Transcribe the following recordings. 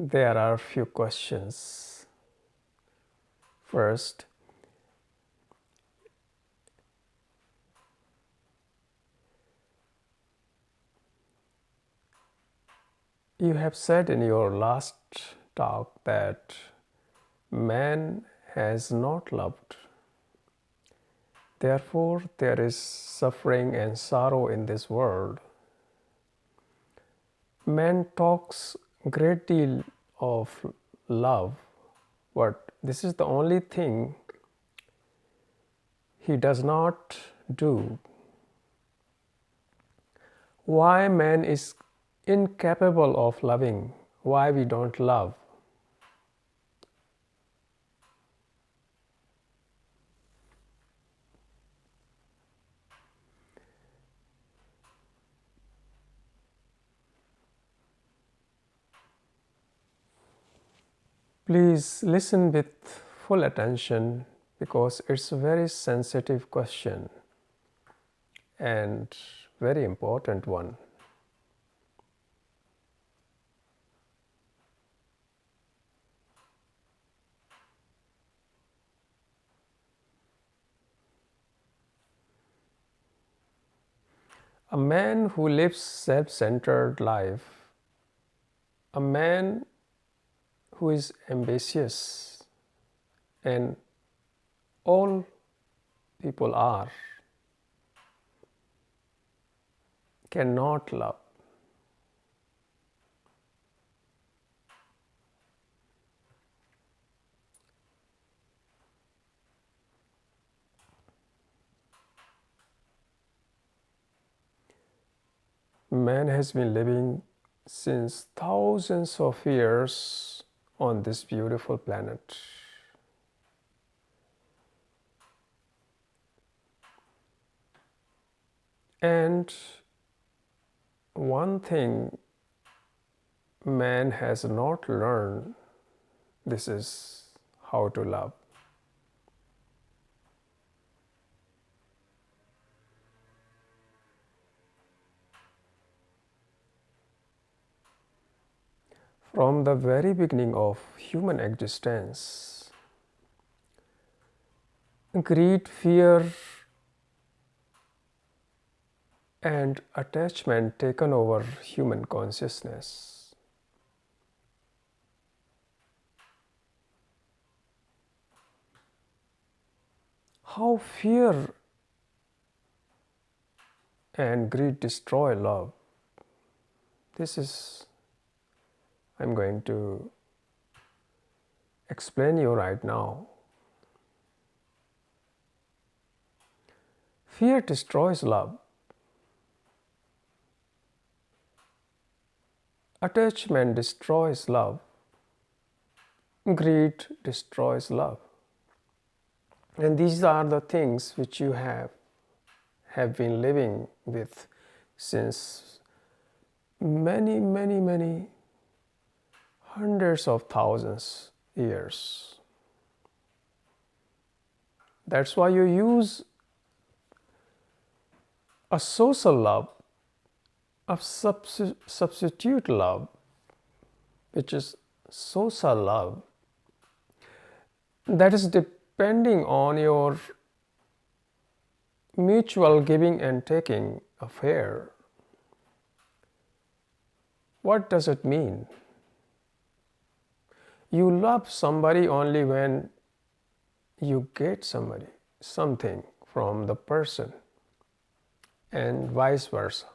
There are a few questions. First, you have said in your last talk that man has not loved. Therefore, there is suffering and sorrow in this world. Man talks a great deal of love, but this is the only thing he does not do. Why man is incapable of loving? Why we don't love? Please listen with full attention because it's a very sensitive question and very important one. A man who lives self-centered life, a man who is ambitious, and all people are, cannot love. Man has been living since thousands of years on this beautiful planet. And one thing man has not learned, this is how to love. From the very beginning of human existence, greed, fear, and attachment taken over human consciousness. How fear and greed destroy love. This is, I'm going to explain you right now. Fear destroys love. Attachment destroys love. Greed destroys love. And these are the things which you have been living with since many hundreds of thousands years. That's why you use a social love, a substitute love, which is social love, that is depending on your mutual giving and taking affair. What does it mean? You love somebody only when you get something from the person, and vice versa.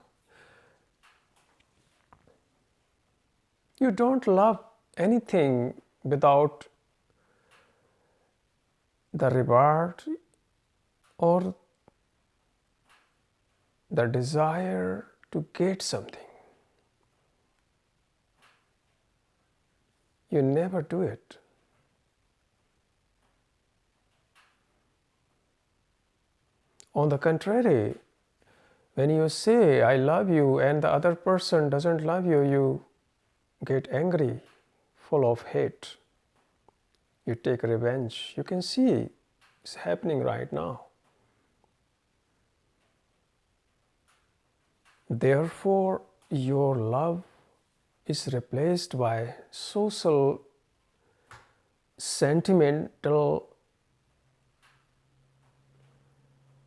You don't love anything without the reward or the desire to get something. You never do it. On the contrary, when you say I love you and the other person doesn't love you, you get angry, full of hate. You take revenge. You can see it's happening right now. Therefore, your love is replaced by social, sentimental,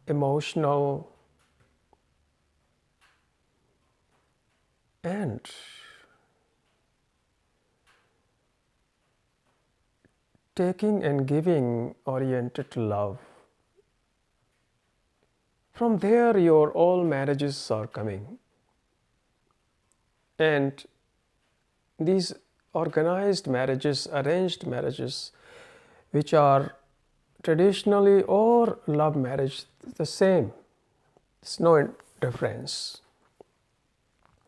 emotional, and taking and giving oriented love. From there, your all marriages are coming. And these organized marriages, arranged marriages, which are traditionally or love marriage, the same. There's no difference.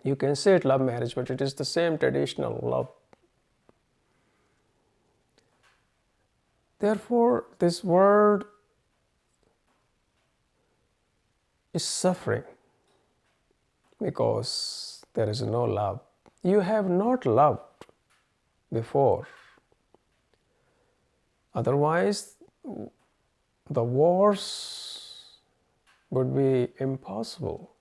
You can say it love marriage, but it is the same traditional love. Therefore, this world is suffering because there is no love. You have not loved before. Otherwise, the wars would be impossible.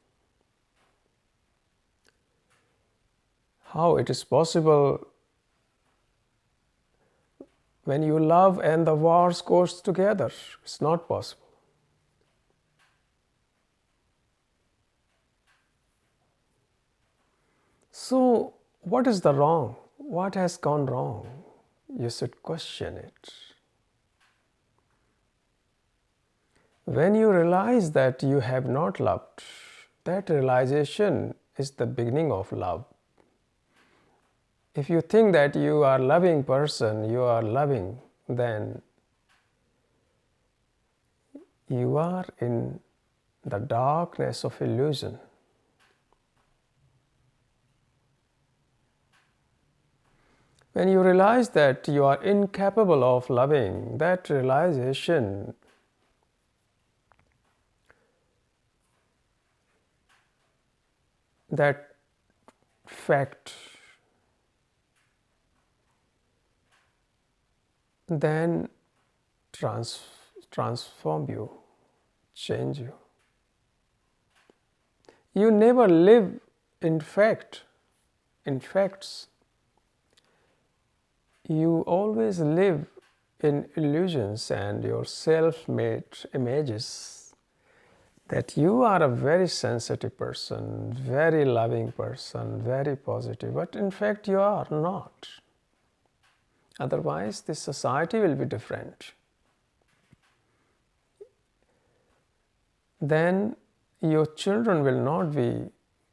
How it is possible when you love and the wars goes together? It's not possible. So, what is the wrong? What has gone wrong? You should question it. When you realize that you have not loved, that realization is the beginning of love. If you think that you are a loving person, you are loving, then you are in the darkness of illusion. When you realize that you are incapable of loving, that realization that fact then transform you, change you. You never live in facts. You always live in illusions and your self-made images that you are a very sensitive person, very loving person, very positive, but in fact you are not. Otherwise, this society will be different. Then your children will not be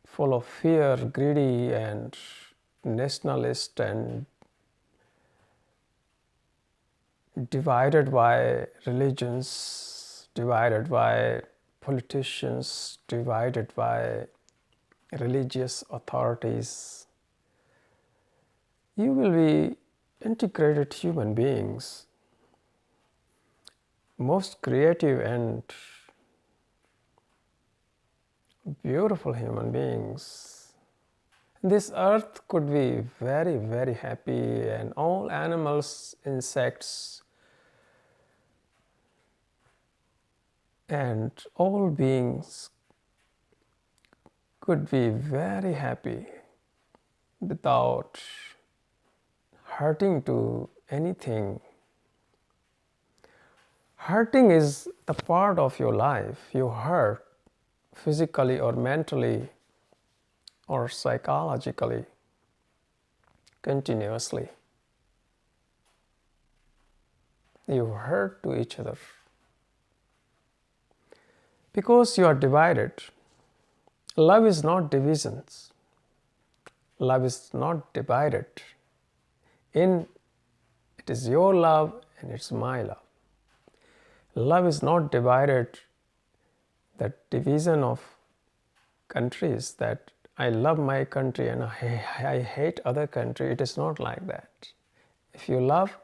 full of fear, greedy, and nationalist, and divided by religions, divided by politicians, divided by religious authorities. You will be integrated human beings, most creative and beautiful human beings. This earth could be very, very happy, and all animals, insects, and all beings could be very happy without hurting to anything. Hurting is a part of your life. You hurt physically or mentally or psychologically continuously. You hurt to each other because you are divided. Love is not divisions. Love is not divided. It is your love and it's my love. Love is not divided, that division of countries, that I love my country and I hate other country. It is not like that. If you love,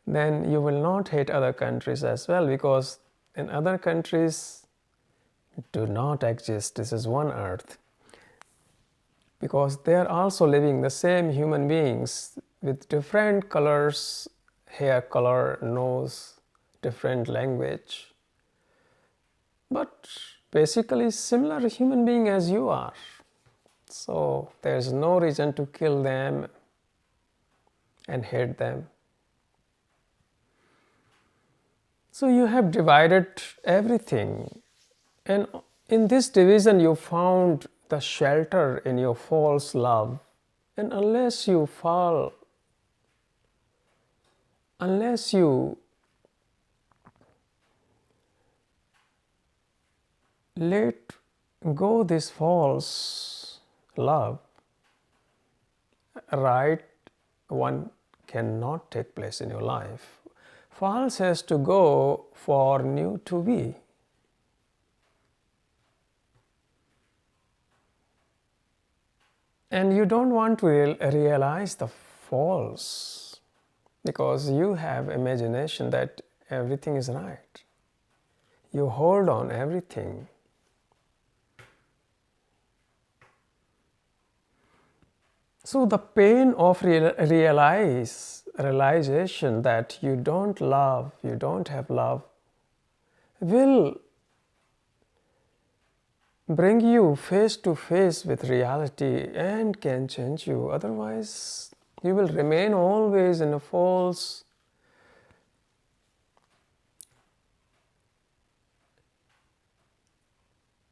then you will not hate other countries as well, because in other countries do not exist. This is one earth. Because they are also living the same human beings with different colors, hair color, nose, different language, but basically similar human being as you are. So there's no reason to kill them and hate them. So you have divided everything, and in this division you found the shelter in your false love. And unless you fall, unless you let go this false love, right one cannot take place in your life. False has to go for new to be. And you don't want to realize the false because you have imagination that everything is right. You hold on everything. So the pain of realization that you don't love, you don't have love, will bring you face to face with reality and can change you. Otherwise, you will remain always in a false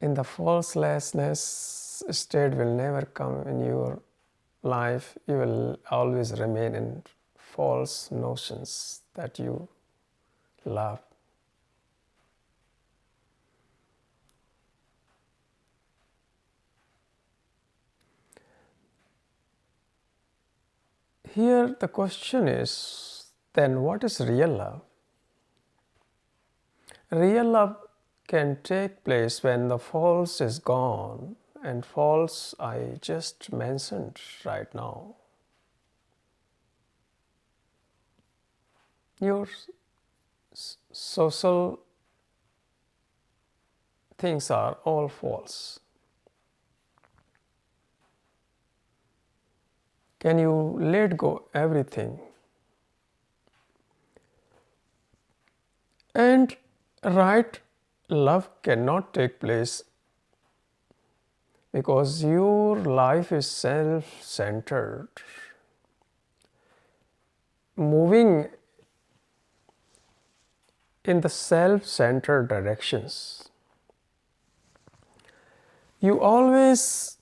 in the falselessness state will never come in your life. You will always remain in false notions that you love. Here the question is, then what is real love? Real love can take place when the false is gone, and false I just mentioned right now. Your social things are all false. Can you let go everything? And right love cannot take place because your life is self-centered. Moving in the self-centered directions. You always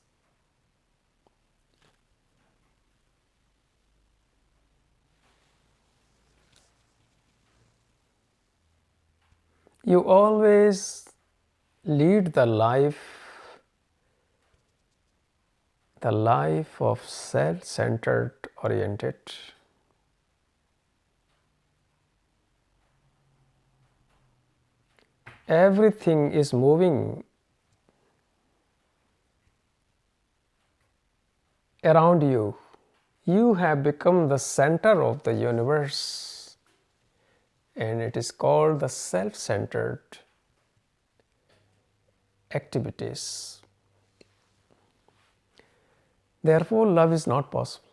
lead the life of self-centered oriented. Everything is moving around you. You have become the center of the universe, and it is called the self-centered activities. Therefore, love is not possible.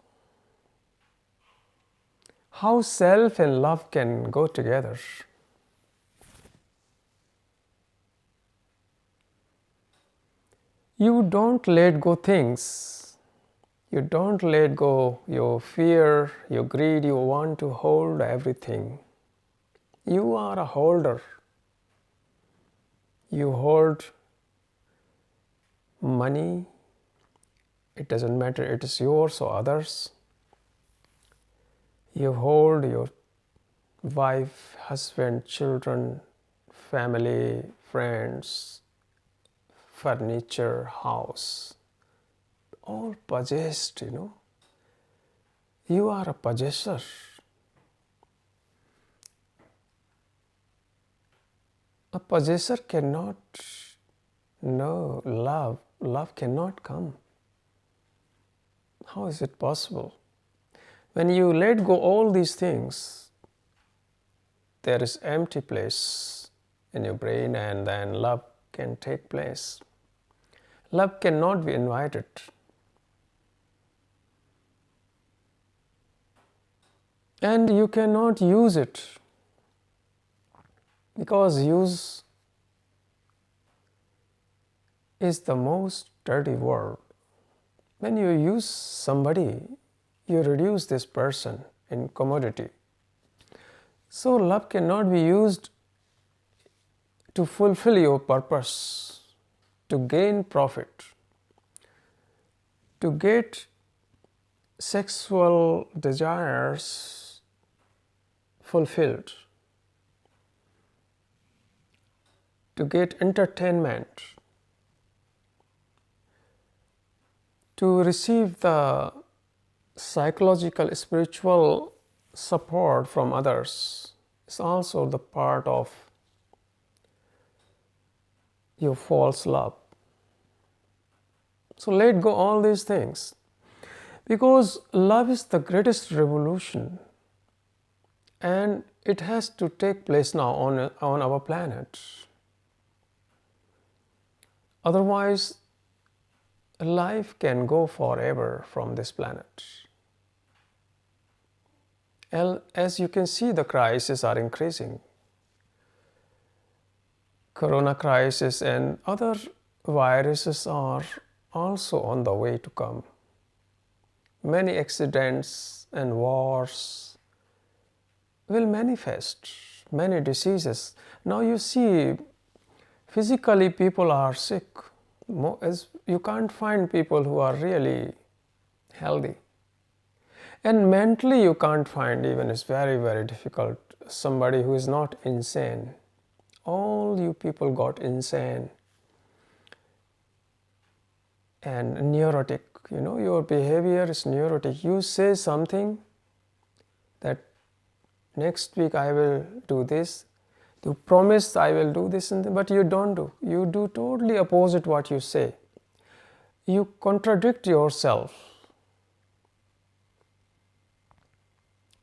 How self and love can go together? You don't let go things. You don't let go your fear, your greed. You want to hold everything. You are a holder. You hold money. It doesn't matter it is yours or others. You hold your wife, husband, children, family, friends, furniture, house, all possessed, You are a possessor. A possessor cannot know love. Love cannot come. How is it possible? When you let go all these things, there is empty place in your brain, and then love can take place. Love cannot be invited. And you cannot use it because use is the most dirty word. When you use somebody, you reduce this person in commodity. So love cannot be used to fulfill your purpose, to gain profit, to get sexual desires fulfilled, to get entertainment, to receive the psychological, spiritual support from others is also the part of your false love. So let go all these things, because love is the greatest revolution, and it has to take place now on our planet. Otherwise, life can go forever from this planet. As you can see, the crises are increasing. Corona crisis and other viruses are also on the way to come. Many accidents and wars will manifest, many diseases. Now you see, physically people are sick. As you can't find people who are really healthy. And mentally you can't find, even it's very, very difficult, somebody who is not insane. All you people got insane and neurotic. Your behavior is neurotic. You say something that next week I will do this. You promise I will do this, but you don't do. You do totally opposite what you say. You contradict yourself.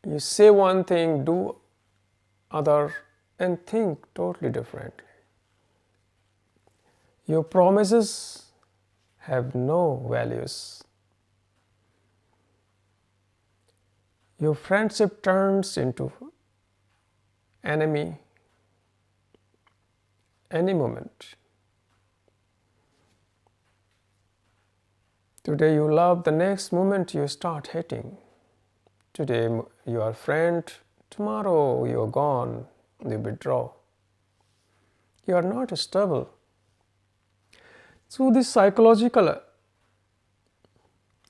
You say one thing, do other, and think totally differently. Your promises have no values. Your friendship turns into enemy any moment. Today you love, the next moment you start hating. Today you are friend, tomorrow you are gone, you withdraw. You are not stable. So this psychological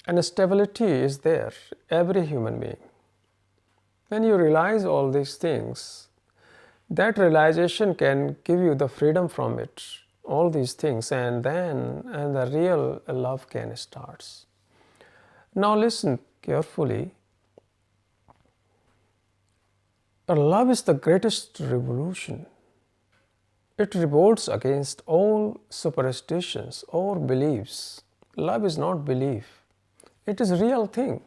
instability is there, every human being. When you realize all these things, that realization can give you the freedom from it, all these things, and the real love can start. Now listen carefully. Love is the greatest revolution. It revolts against all superstitions or beliefs. Love is not belief. It is a real thing.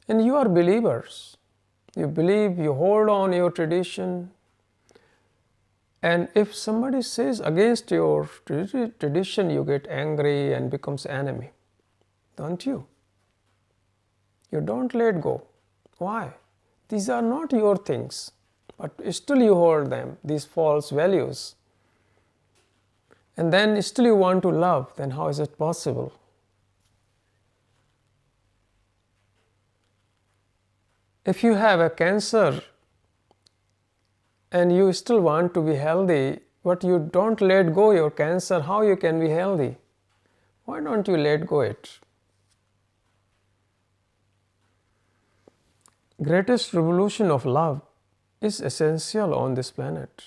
And you are believers. You believe, you hold on your tradition. And if somebody says against your tradition, you get angry and becomes enemy. Don't you? You don't let go. Why? These are not your things, but still you hold them, these false values. And then still you want to love, then how is it possible? If you have a cancer and you still want to be healthy, but you don't let go your cancer, how you can be healthy? Why don't you let go it? Greatest revolution of love is essential on this planet.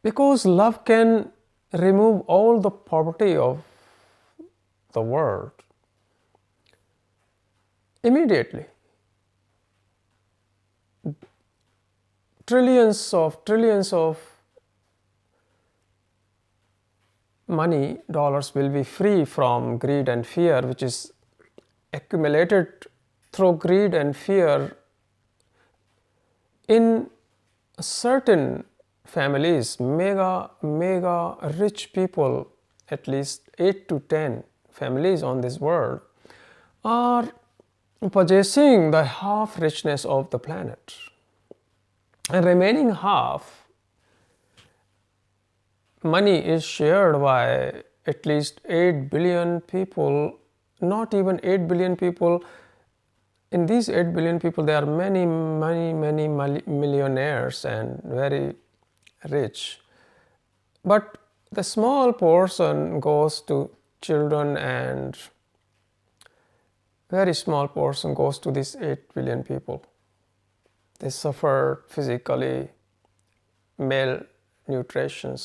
Because love can remove all the poverty of the world immediately. Trillions of money, dollars, will be free from greed and fear, which is accumulated through greed and fear in certain families. Mega rich people, at least 8 to 10 families on this world, are possessing the half richness of the planet, and remaining half money is shared by at least 8 billion people, not even 8 billion people, in these 8 billion people there are many millionaires and very rich, but the small portion goes to children and very small portion goes to these 8 billion people. They suffer physically, malnutrition,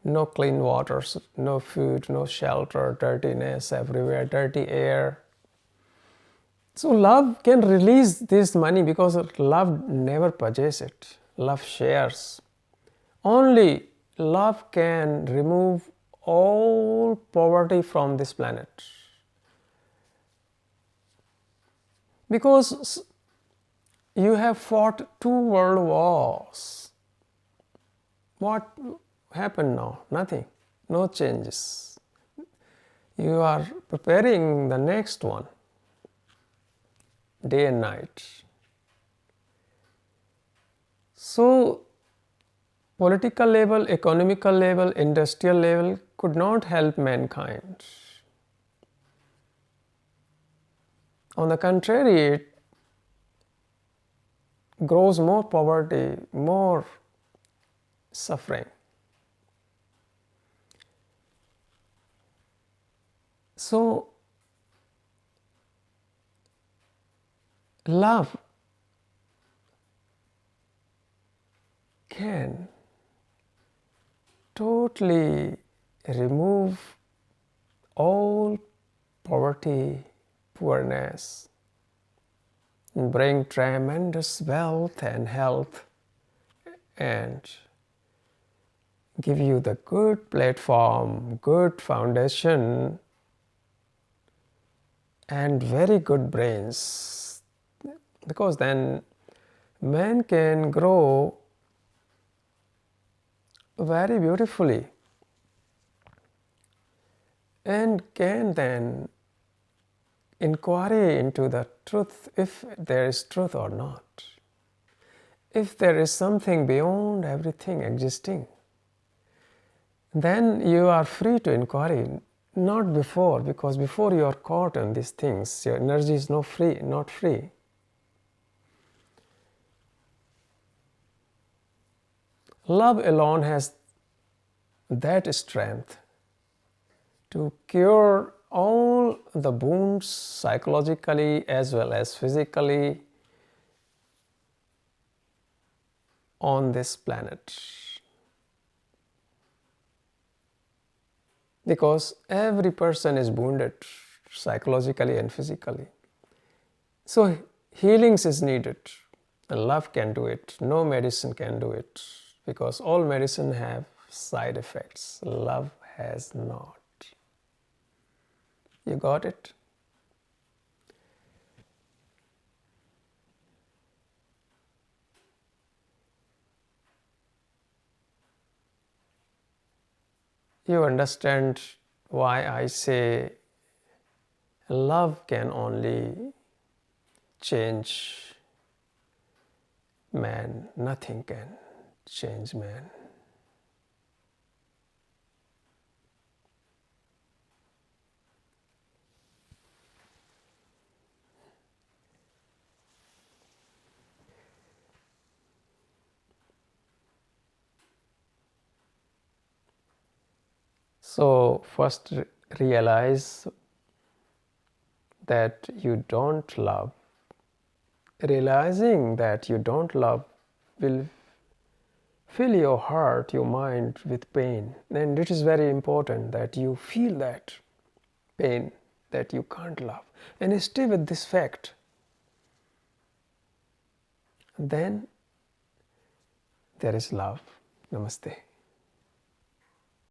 no clean water, no food, no shelter, dirtiness everywhere, dirty air. So love can release this money because love never purchases it. Love shares. Only love can remove all poverty from this planet. Because you have fought 2 world wars. What happened now? Nothing. No changes. You are preparing the next one, day and night. So, political level, economical level, industrial level could not help mankind. On the contrary, it grows more poverty, more suffering. So, love can totally remove all poverty, poorness, and bring tremendous wealth and health and give you the good platform, good foundation and very good brains, because then man can grow very beautifully and can then inquiry into the truth, if there is truth or not, if there is something beyond everything existing, then you are free to inquiry, not before, because before you are caught in these things, your energy is not free. Love alone has that strength to cure all the wounds psychologically as well as physically on this planet. Because every person is wounded psychologically and physically. So healings is needed. Love can do it. No medicine can do it, because all medicine have side effects. Love has not. You got it? You understand why I say love can only change man, nothing can change man. So first realize that you don't love. Realizing that you don't love will fill your heart, your mind with pain. And it is very important that you feel that pain, that you can't love, and stay with this fact. Then there is love. Namaste.